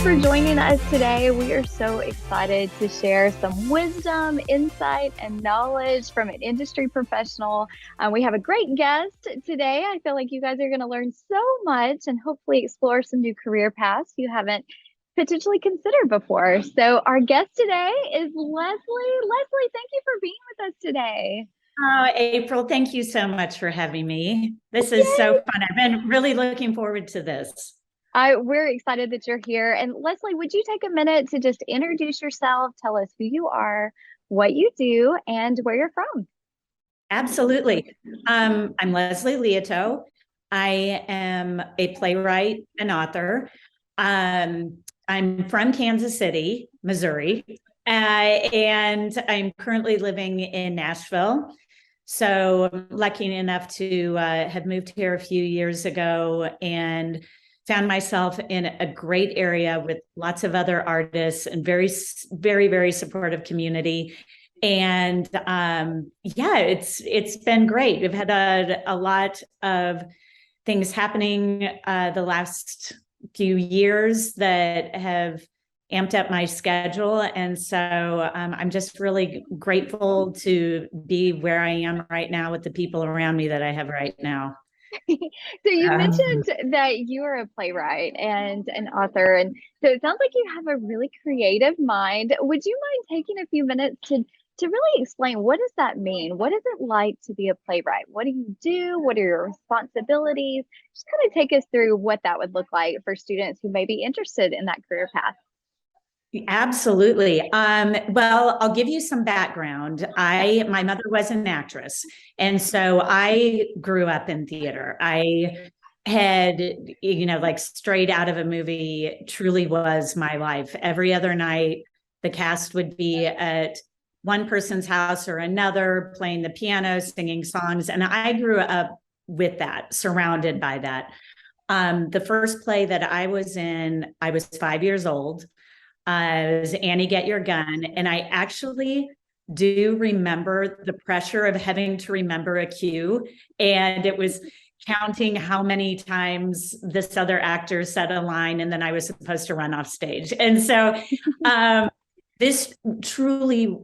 for joining us today. We are so excited to share some wisdom, insight, and knowledge from an industry professional. We have a great guest today. I feel like you guys are going to learn so much and hopefully explore some new career paths you haven't potentially considered before. So our guest today is Leslie. Leslie, thank you for being with us today. Oh, April, thank you so much for having me. This is Yay! so fun. I've been really looking forward to this. We're excited that you're here. And Leslie, would you take a minute to just introduce yourself, tell us who you are, what you do, and where you're from? Absolutely. I'm Leslie Liautaud. I am a playwright and author. I'm from Kansas City, Missouri, and I'm currently living in Nashville. So I'm lucky enough to have moved here a few years ago and found myself in a great area with lots of other artists and very, very supportive community. And yeah, it's been great. We've had a lot of things happening the last few years that have amped up my schedule. And so I'm just really grateful to be where I am right now with the people around me that I have right now. So you mentioned that you are a playwright and an author, and so it sounds like you have a really creative mind. Would you mind taking a few minutes to really explain, what does that mean? What is it like to be a playwright? What do you do? What are your responsibilities? Just kind of take us through what that would look like for students who may be interested in that career path. Absolutely. Well, I'll give you some background. My mother was an actress, and so I grew up in theater. I had, like straight out of a movie, truly was my life. Every other night, the cast would be at one person's house or another, playing the piano, singing songs. And I grew up with that, surrounded by that. The first play that I was in, I was 5 years old. It was Annie, Get Your Gun. And I actually do remember the pressure of having to remember a cue. And it was counting how many times this other actor said a line, and then I was supposed to run off stage. And so this truly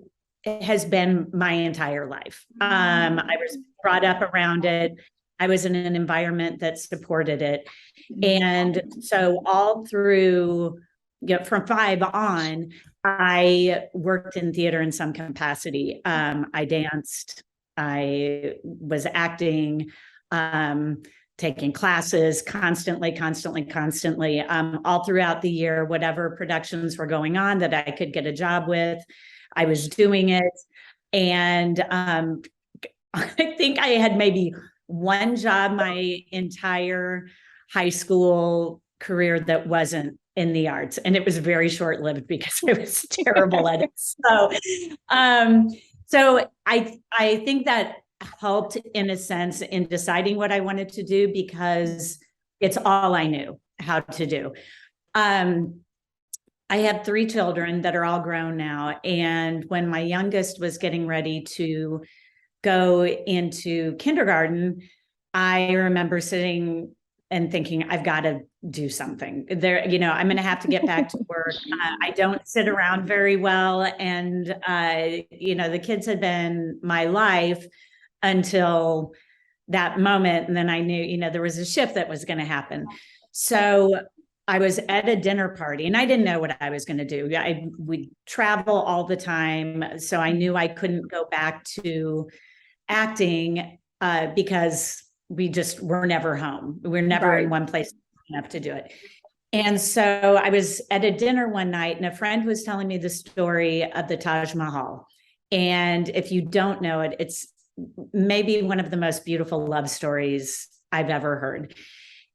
has been my entire life. I was brought up around it. I was in an environment that supported it. And so all through, from 5 on, I worked in theater in some capacity. I danced, I was acting, taking classes constantly, all throughout the year. Whatever productions were going on that I could get a job with, I was doing it. And I think I had maybe one job my entire high school career that wasn't in the arts, and it was very short-lived because I was terrible at it. So I think that helped in a sense in deciding what I wanted to do, because it's all I knew how to do. I have 3 children that are all grown now, and when my youngest was getting ready to go into kindergarten, I remember sitting and thinking, I've got to do something there. I'm going to have to get back to work. I don't sit around very well. And, the kids had been my life until that moment. And then I knew, there was a shift that was going to happen. So I was at a dinner party and I didn't know what I was going to do. We travel all the time. So I knew I couldn't go back to acting because we just were never home. We're never in one place enough to do it. And so I was at a dinner one night and a friend was telling me the story of the Taj Mahal. And if you don't know it, it's maybe one of the most beautiful love stories I've ever heard.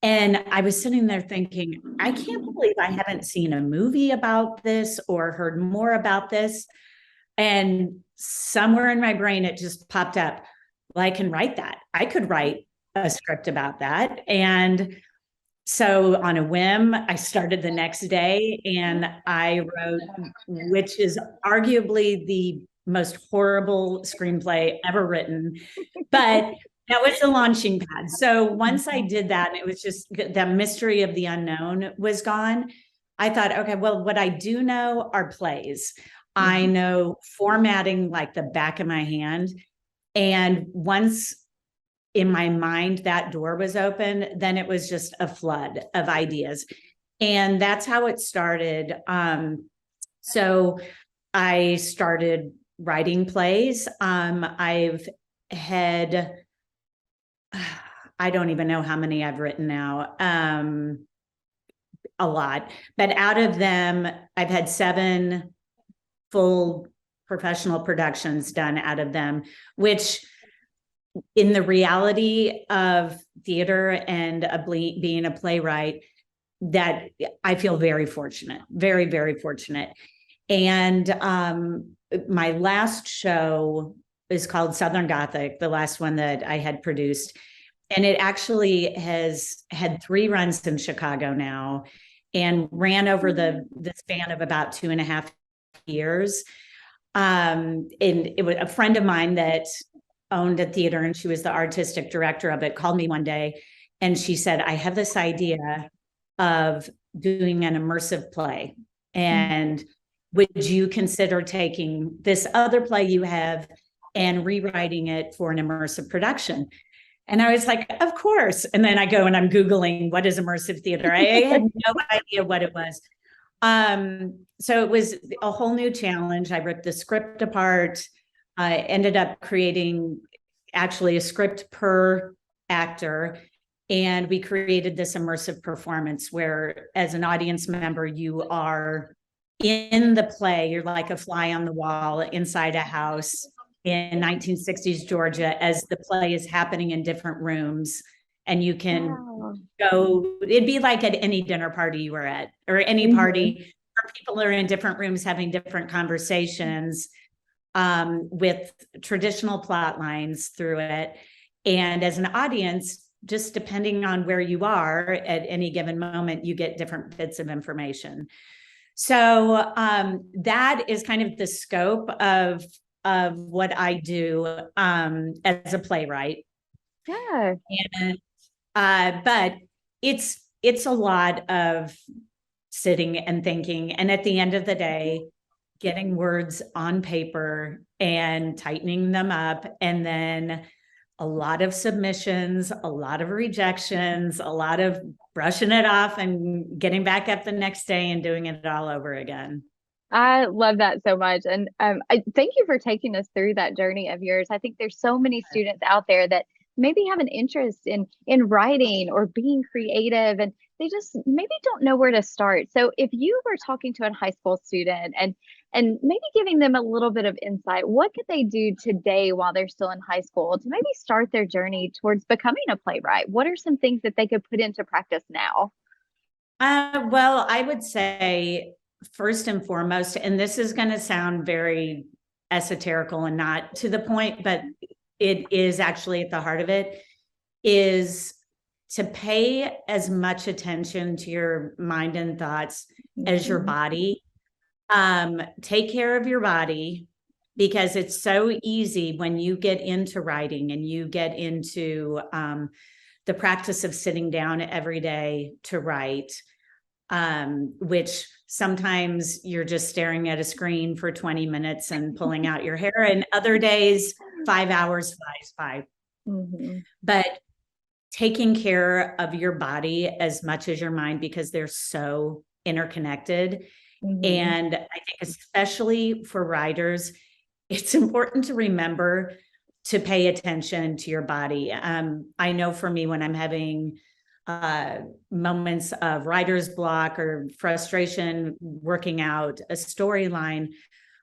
And I was sitting there thinking, I can't believe I haven't seen a movie about this or heard more about this. And somewhere in my brain, it just popped up. Well, I can write that. I could write a script about that. And so on a whim, I started the next day and I wrote, which is arguably the most horrible screenplay ever written, but that was the launching pad. So once I did that, and it was just that mystery of the unknown was gone, I thought, okay, well, what I do know are plays. I know formatting like the back of my hand. And once in my mind that door was open, then it was just a flood of ideas. And that's how it started. So I started writing plays. I've had, I don't even know how many I've written now, a lot, but out of them, I've had 7 full professional productions done out of them, which in the reality of theater and being a playwright, that I feel very fortunate, very, very fortunate. And my last show is called Southern Gothic, the last one that I had produced. And it actually has had 3 runs in Chicago now and ran over the span of about 2.5 years. And it was a friend of mine that owned a theater, and she was the artistic director of it, called me one day and she said, I have this idea of doing an immersive play. And would you consider taking this other play you have and rewriting it for an immersive production? And I was like, of course. And then I go and I'm Googling what is immersive theater. I had no idea what it was. So it was a whole new challenge. I ripped the script apart. I ended up creating actually a script per actor. And we created this immersive performance where, as an audience member, you are in the play. You're like a fly on the wall inside a house in 1960s Georgia as the play is happening in different rooms. And you can go, it'd be like at any dinner party you were at, or any party where people are in different rooms having different conversations, with traditional plot lines through it. And as an audience, just depending on where you are at any given moment, you get different bits of information. So that is kind of the scope of what I do as a playwright. Yeah. And but it's a lot of sitting and thinking, and at the end of the day, getting words on paper and tightening them up, and then a lot of submissions, a lot of rejections, a lot of brushing it off and getting back up the next day and doing it all over again. I love that so much. And I thank you for taking us through that journey of yours. I think there's so many students out there that maybe have an interest in writing or being creative, and they just maybe don't know where to start. So if you were talking to a high school student and maybe giving them a little bit of insight, what could they do today while they're still in high school to maybe start their journey towards becoming a playwright? What are some things that they could put into practice now? Well, I would say first and foremost, and this is going to sound very esoterical and not to the point, but it is actually at the heart of it, is to pay as much attention to your mind and thoughts as your body. Take care of your body, because it's so easy when you get into writing and you get into the practice of sitting down every day to write, which sometimes you're just staring at a screen for 20 minutes and pulling out your hair, and other days 5 hours flies by. But taking care of your body as much as your mind, because they're so interconnected. And I think especially for writers, it's important to remember to pay attention to your body. I know for me, when I'm having moments of writer's block or frustration working out a storyline,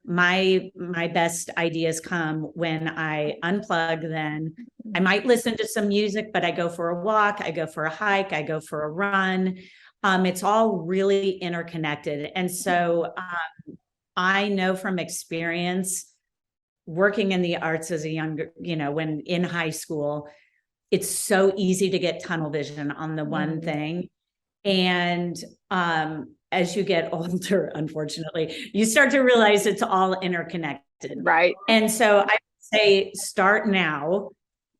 my best ideas come when I unplug. Then I might listen to some music, but I go for a walk, I go for a hike, I go for a run. It's all really interconnected. And so I know from experience working in the arts as a younger, when in high school, it's so easy to get tunnel vision on the one thing. And as you get older, unfortunately, you start to realize it's all interconnected. Right. And so I would say start now,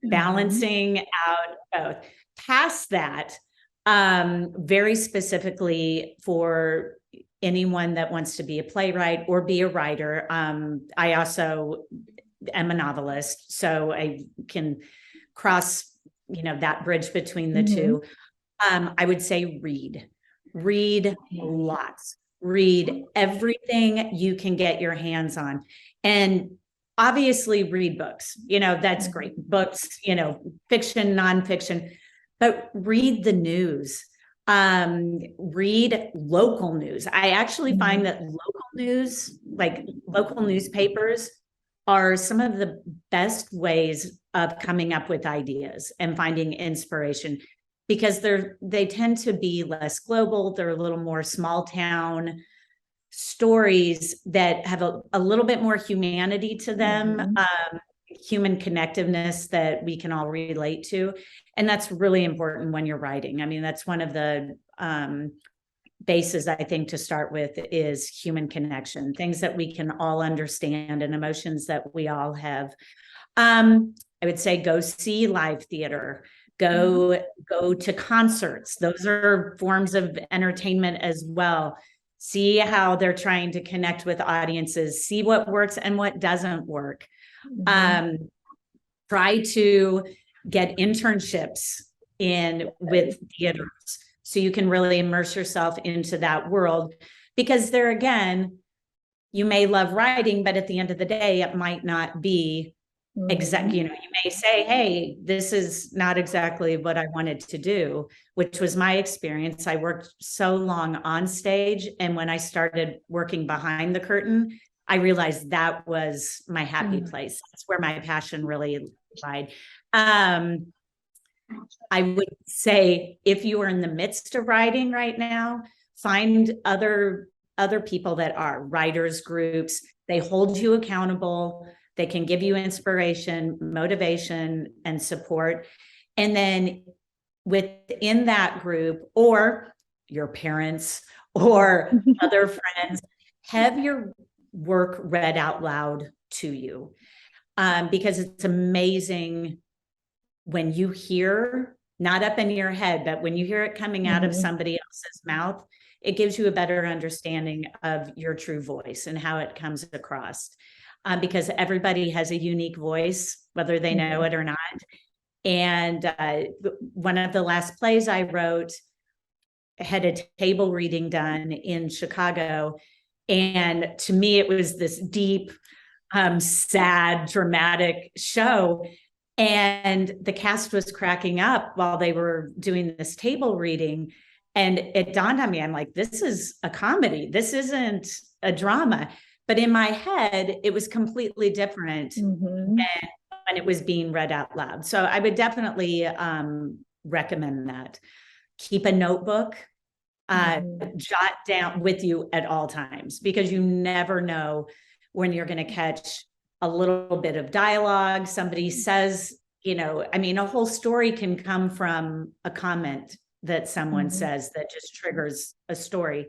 balancing out both. Past that, very specifically for anyone that wants to be a playwright or be a writer. I also am a novelist, so I can cross, that bridge between the two. I would say read lots, read everything you can get your hands on. And obviously read books, that's great. Books, fiction, nonfiction, but read the news. Read local news. I actually find that local news, like local newspapers, are some of the best ways of coming up with ideas and finding inspiration, because they tend to be less global. They're a little more small town stories that have a little bit more humanity to them, human connectiveness that we can all relate to. And that's really important when you're writing. I mean, that's one of the bases, I think, to start with, is human connection, things that we can all understand and emotions that we all have. I would say go see live theater, go to concerts. Those are forms of entertainment as well. See how they're trying to connect with audiences, see what works and what doesn't work. Try to get internships with theaters so you can really immerse yourself into that world, because there again, you may love writing, but at the end of the day, it might not be exact. You may say, hey, this is not exactly what I wanted to do, which was my experience. I worked so long on stage, and when I started working behind the curtain, I realized that was my happy place. That's where my passion really lied. I would say, if you are in the midst of writing right now, find other people that are writers groups. They hold you accountable. They can give you inspiration, motivation, and support. And then within that group, or your parents or other friends, have your work read out loud to you, because it's amazing when you hear, not up in your head, but when you hear it coming out of somebody else's mouth, it gives you a better understanding of your true voice and how it comes across. Because everybody has a unique voice, whether they know it or not. And one of the last plays I wrote had a table reading done in Chicago. And to me, it was this deep, sad, dramatic show. And the cast was cracking up while they were doing this table reading. And it dawned on me, I'm like, this is a comedy. This isn't a drama. But in my head, it was completely different than when it was being read out loud. So I would definitely recommend that. Keep a notebook, jot down with you at all times, because you never know when you're going to catch a little bit of dialogue. Somebody says, a whole story can come from a comment that someone says that just triggers a story.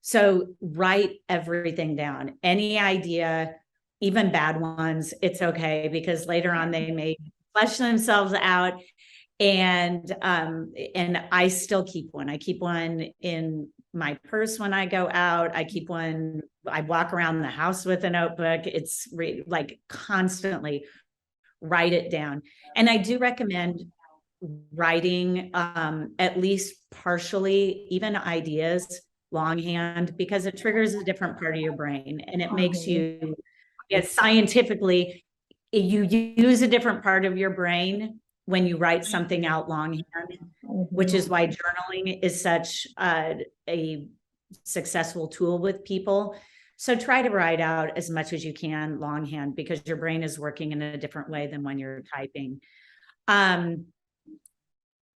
So write everything down, any idea, even bad ones, it's okay, because later on they may flesh themselves out. And I still keep one. I keep one in my purse when I go out. I keep one, I walk around the house with a notebook. It's like constantly write it down. And I do recommend writing at least partially, even ideas, longhand, because it triggers a different part of your brain, and it makes you, scientifically, you use a different part of your brain when you write something out longhand, which is why journaling is such a successful tool with people. So try to write out as much as you can longhand, because your brain is working in a different way than when you're typing.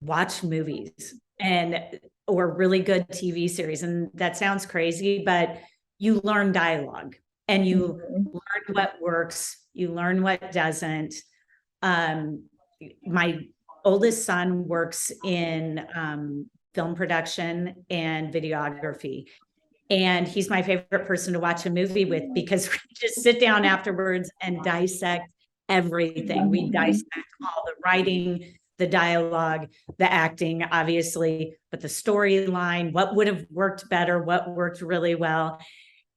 Watch movies or really good TV series. And that sounds crazy, but you learn dialogue and you learn what works, you learn what doesn't. My oldest son works in film production and videography, and he's my favorite person to watch a movie with, because we just sit down afterwards and dissect everything. We dissect all the writing, the dialogue, the acting, obviously, but the storyline, what would have worked better, what worked really well.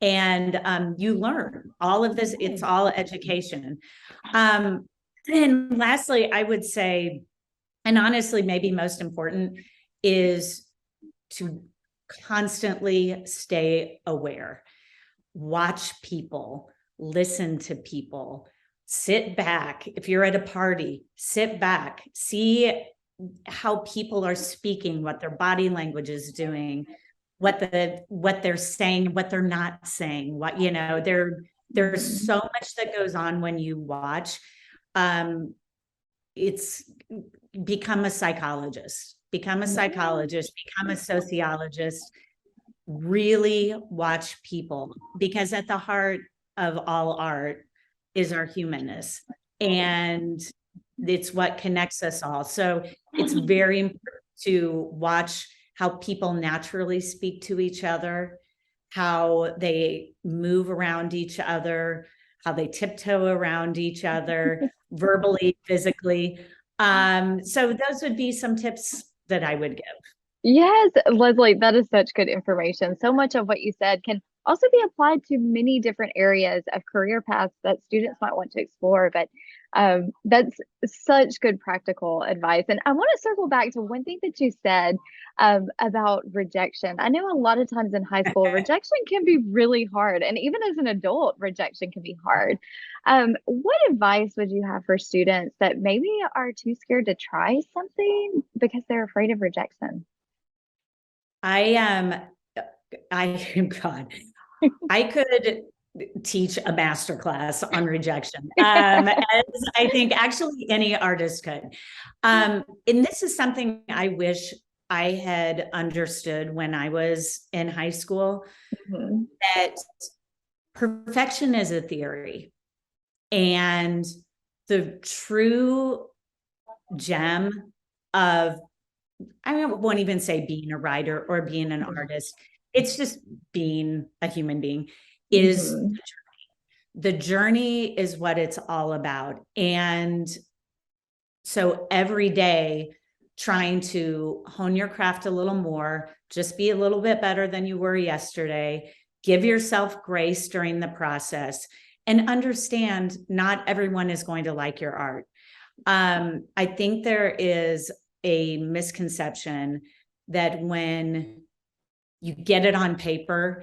And you learn all of this. It's all education. And lastly, I would say, and honestly, maybe most important, is to constantly stay aware. Watch people, listen to people, sit back. If you're at a party, sit back, see how people are speaking, what their body language is doing, what they're saying, what they're not saying, what, you know, there's so much that goes on when you watch. It's become a psychologist, become a sociologist, really watch people, because at the heart of all art is our humanness, and it's what connects us all. So it's very important to watch how people naturally speak to each other, how they move around each other, how they tiptoe around each other, verbally, physically. So those would be some tips that I would give. Yes, Leslie, that is such good information. So much of what you said can also be applied to many different areas of career paths that students might want to explore. But that's such good practical advice. And I want to circle back to one thing that you said about rejection. I know a lot of times in high school, rejection can be really hard. And even as an adult, rejection can be hard. What advice would you have for students that maybe are too scared to try something because they're afraid of rejection? I am, God, I could teach a master class on rejection, as I think actually any artist could. And this is something I wish I had understood when I was in high school, that perfection is a theory, and the true gem of, I won't even say being a writer or being an artist, it's just being a human being, is the journey. The journey is what it's all about. And so every day, trying to hone your craft a little more, just be a little bit better than you were yesterday, give yourself grace during the process, and understand not everyone is going to like your art. I think there is a misconception that when you get it on paper,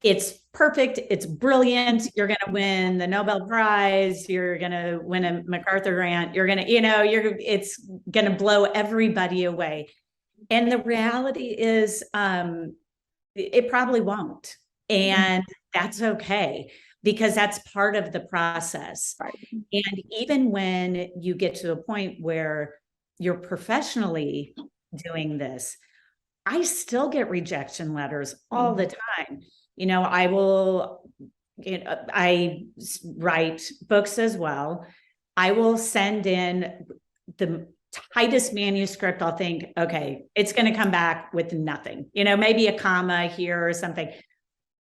it's perfect, it's brilliant, you're going to win the Nobel Prize, you're going to win a MacArthur grant, you're going to, it's going to blow everybody away. And the reality is, it probably won't. And that's okay, because that's part of the process. Right. And even when you get to a point where you're professionally doing this, I still get rejection letters all the time. I write books as well. I will send in the tightest manuscript. I'll think, okay, it's going to come back with nothing, maybe a comma here or something.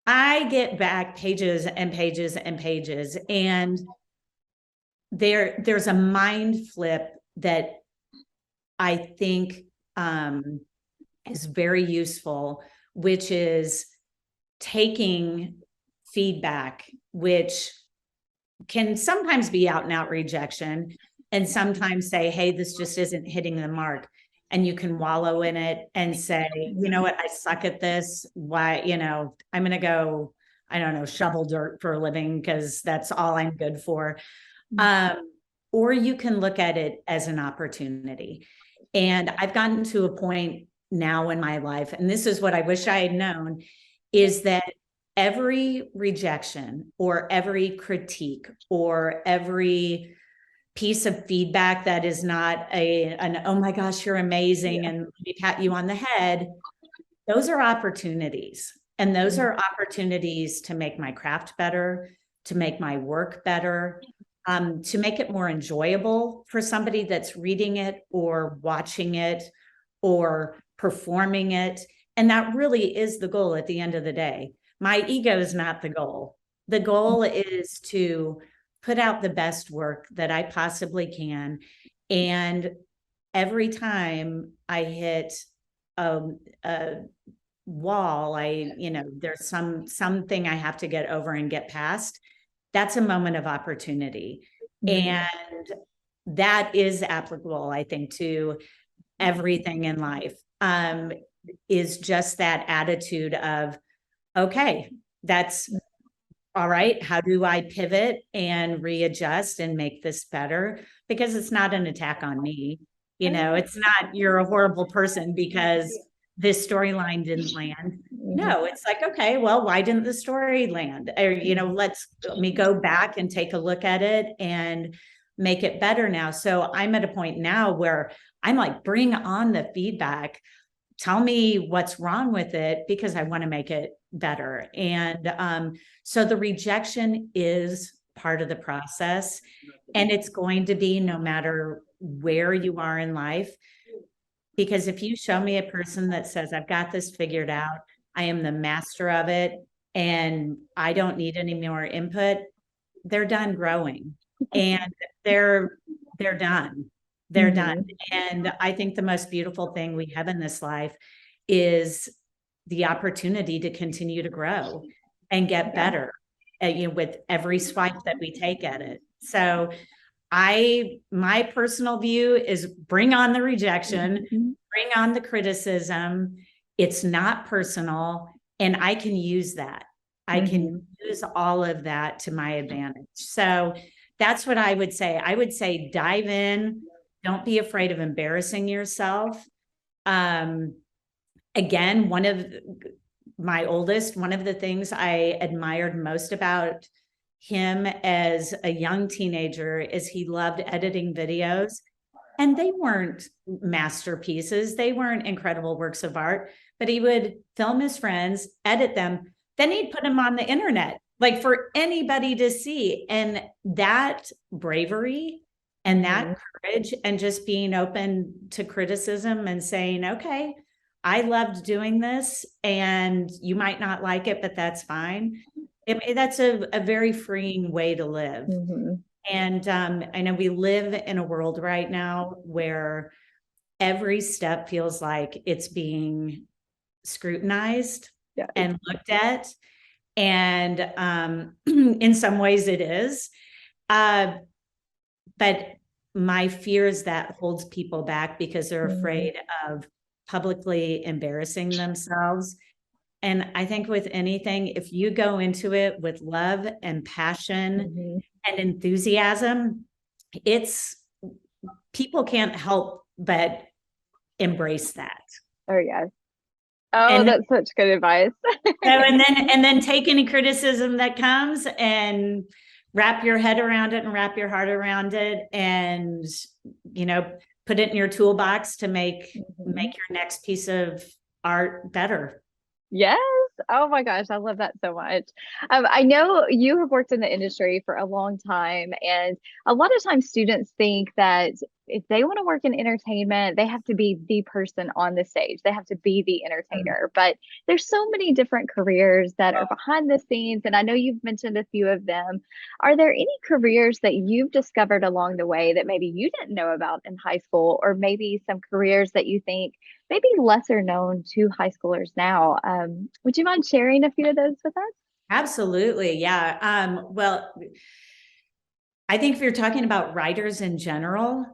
I get back pages and pages and pages. And there's a mind flip that I think is very useful, which is taking feedback, which can sometimes be out and out rejection, and sometimes say, hey, this just isn't hitting the mark. And you can wallow in it and say, you know what, I suck at this. Why, I'm going to go, I don't know, shovel dirt for a living because that's all I'm good for. Or you can look at it as an opportunity. And I've gotten to a point now in my life, and this is what I wish I had known, is that every rejection or every critique or every piece of feedback that is not an oh my gosh, you're amazing, and we pat you on the head, those are opportunities. And those are opportunities to make my craft better, to make my work better, to make it more enjoyable for somebody that's reading it or watching it or performing it. And that really is the goal at the end of the day. My ego is not the goal. The goal is to put out the best work that I possibly can. And every time I hit a wall, there's something I have to get over and get past. That's a moment of opportunity. And that is applicable, I think, to everything in life, is just that attitude of, okay, that's all right. How do I pivot and readjust and make this better? Because it's not an attack on me. It's not, you're a horrible person because this storyline didn't land. No, it's like, okay, well, why didn't the story land? Or, let me go back and take a look at it and make it better now. So I'm at a point now where I'm like, bring on the feedback. Tell me what's wrong with it because I want to make it better. And so the rejection is part of the process, and it's going to be no matter where you are in life. Because if you show me a person that says, I've got this figured out, I am the master of it, and I don't need any more input, they're done growing and they're done. They're done. And I think the most beautiful thing we have in this life is the opportunity to continue to grow and get better with every swipe that we take at it. So my personal view is bring on the rejection, bring on the criticism. It's not personal, and I can use that. I can use all of that to my advantage. So that's what I would say. I would say dive in. Don't be afraid of embarrassing yourself. Again, one of the things I admired most about him as a young teenager is he loved editing videos, and they weren't masterpieces. They weren't incredible works of art, but he would film his friends, edit them, then he'd put them on the internet, like for anybody to see. And that bravery and that courage and just being open to criticism and saying, okay, I loved doing this and you might not like it, but that's fine. That's a very freeing way to live. And I know we live in a world right now where every step feels like it's being scrutinized and looked at. And in some ways it is. But my fear is that holds people back because they're afraid of publicly embarrassing themselves. And I think with anything, if you go into it with love and passion and enthusiasm, people can't help but embrace that. Oh, yes. Oh, that's such good advice. and then take any criticism that comes and wrap your head around it and wrap your heart around it, and put it in your toolbox to make your next piece of art better. Yes. Oh my gosh, I love that so much. I know you have worked in the industry for a long time, and a lot of times students think that if they want to work in entertainment, they have to be the person on the stage. They have to be the entertainer. But there's so many different careers that are behind the scenes, and I know you've mentioned a few of them. Are there any careers that you've discovered along the way that maybe you didn't know about in high school, or maybe some careers that you think maybe lesser known to high schoolers now? Would you mind sharing a few of those with us? Absolutely. Yeah. Well, I think if you're talking about writers in general,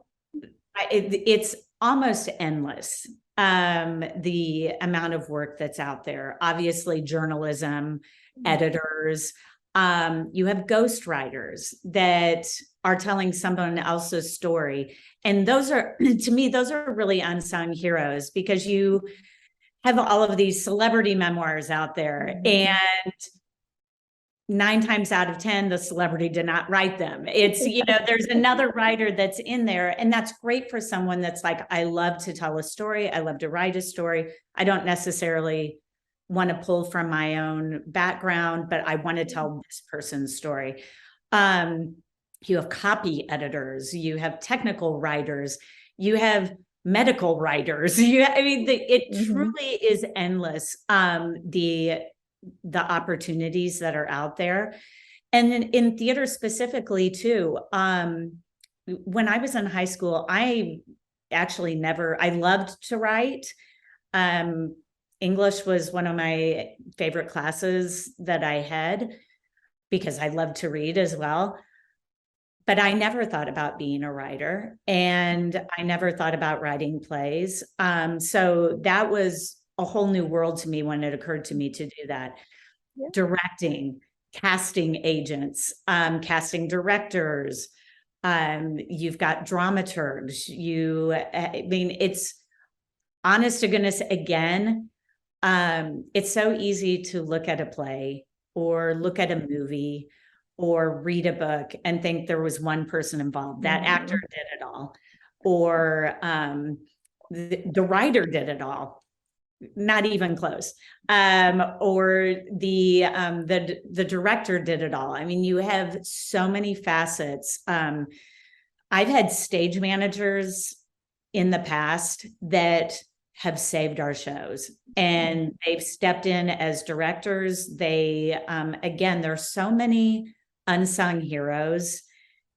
it's almost endless. The amount of work that's out there, obviously journalism, editors, you have ghostwriters that are telling someone else's story. And those are, to me, those are really unsung heroes, because you have all of these celebrity memoirs out there, and 9 times out of 10, the celebrity did not write them. It's, there's another writer that's in there, and that's great for someone that's like, I love to tell a story. I love to write a story. I don't necessarily want to pull from my own background, but I want to tell this person's story. You have copy editors, you have technical writers, you have medical writers. It truly is endless. The opportunities that are out there. And in theater specifically too, when I was in high school, I actually never, I loved to write. English was one of my favorite classes that I had because I loved to read as well. But I never thought about being a writer, and I never thought about writing plays. So that was a whole new world to me when it occurred to me to do that. Yeah. Directing, casting agents, casting directors. You've got dramaturgs. I mean, it's honest to goodness, again, it's so easy to look at a play or look at a movie or read a book and think there was one person involved. That actor did it all. Or the writer did it all. Not even close. Or the director did it all. I mean, you have so many facets. I've had stage managers in the past that have saved our shows, and they've stepped in as directors. They, again, there's so many unsung heroes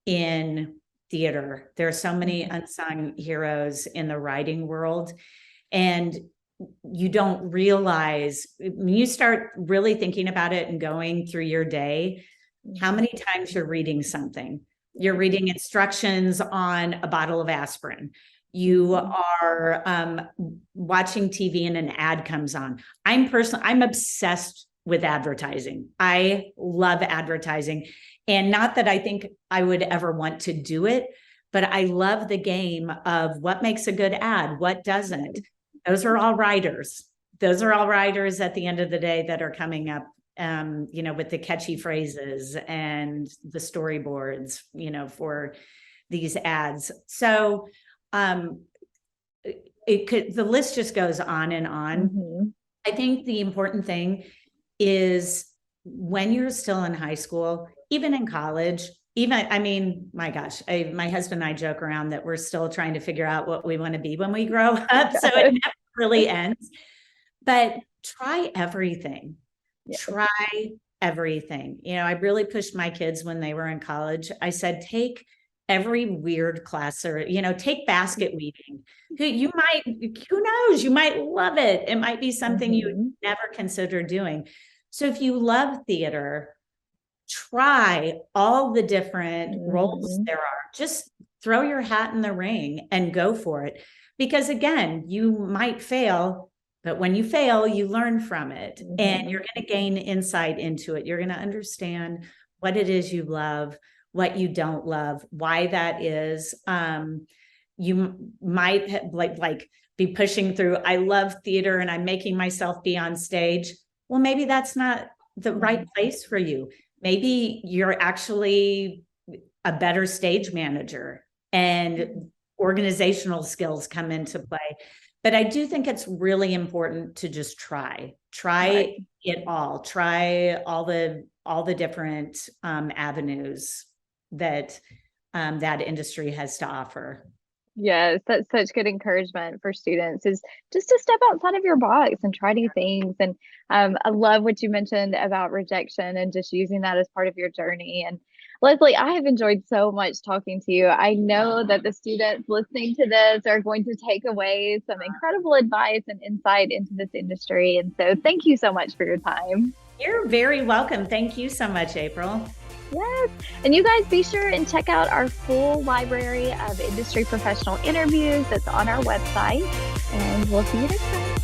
in theater. There are so many unsung heroes in the writing world. And you don't realize, when you start really thinking about it and going through your day, how many times you're reading something. You're reading instructions on a bottle of aspirin. You are watching TV and an ad comes on. I'm obsessed with advertising. I love advertising. And not that I think I would ever want to do it, but I love the game of what makes a good ad, what doesn't. Those are all writers. Those are all writers at the end of the day that are coming up, with the catchy phrases and the storyboards, for these ads. So the list just goes on and on. I think the important thing is, when you're still in high school, even in college, my gosh, my husband and I joke around that we're still trying to figure out what we want to be when we grow up. So it never really ends. But try everything. Yeah. Try everything. I really pushed my kids when they were in college. I said, take every weird class, or, take basket weaving. Who knows? You might love it. It might be something you would never consider doing. So if you love theater, try all the different roles there are. Just throw your hat in the ring and go for it. Because again, you might fail, but when you fail, you learn from it, and you're going to gain insight into it. You're going to understand what it is you love, what you don't love, why that is. You might be pushing through, I love theater and I'm making myself be on stage. Well, maybe that's not the right place for you. Maybe you're actually a better stage manager and organizational skills come into play. But I do think it's really important to just try it all, try all the different avenues that that industry has to offer. Yes, that's such good encouragement for students, is just to step outside of your box and try new things. And I love what you mentioned about rejection and just using that as part of your journey. And Leslie, I have enjoyed so much talking to you. I know that the students listening to this are going to take away some incredible advice and insight into this industry. And so thank you so much for your time. You're very welcome. Thank you so much, April. Yes. And you guys be sure and check out our full library of industry professional interviews that's on our website. And we'll see you next time.